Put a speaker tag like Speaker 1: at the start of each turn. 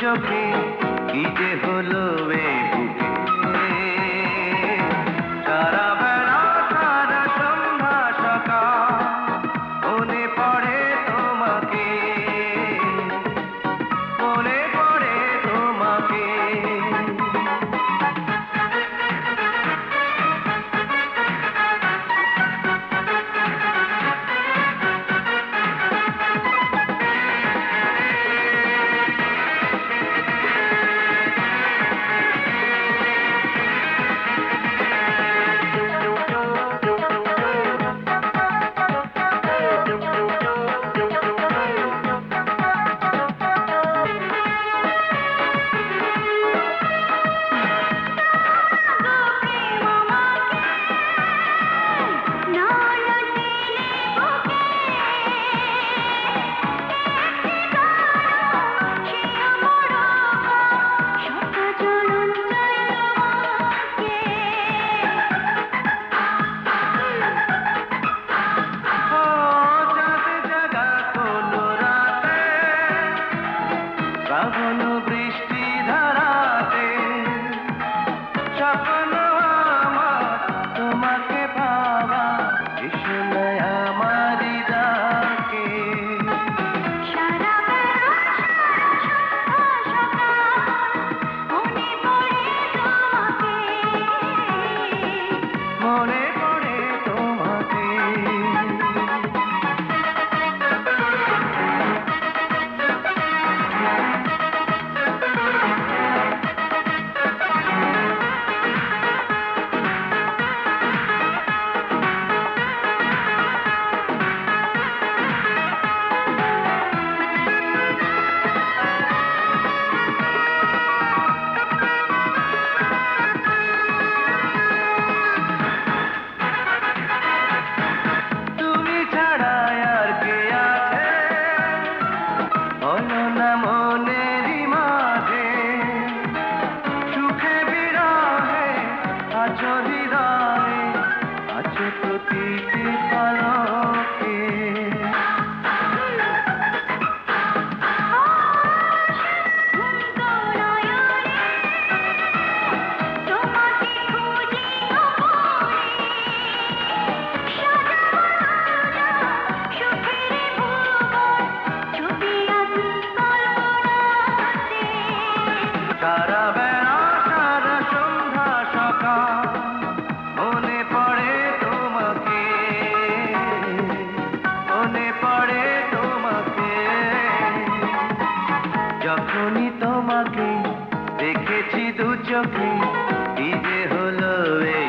Speaker 1: চোখে কি যে হলো এ বুকে সারা বেলা সারা সন্ধ্যা সকাল মনে পড়ে তোমাকে মনে পড়ে তোমাকে শ্রাবণ বৃষ্টি ধারাতে স্বপ্ন আমার তোমাকে পাওয়া এসো আমারি ডাকে মনে পড়ে তোমাকে মনেরই মাঝে সুখে বিরহে আছো হৃদয়ে আছো প্রতিটি পলকে সারা বেলা সারা সন্ধ্যা সকাল মনে পড়ে তোমাকে মনে পড়ে তোমাকে যখনই তোমাকে দেখেছি দু চোখে কি যে হলো এই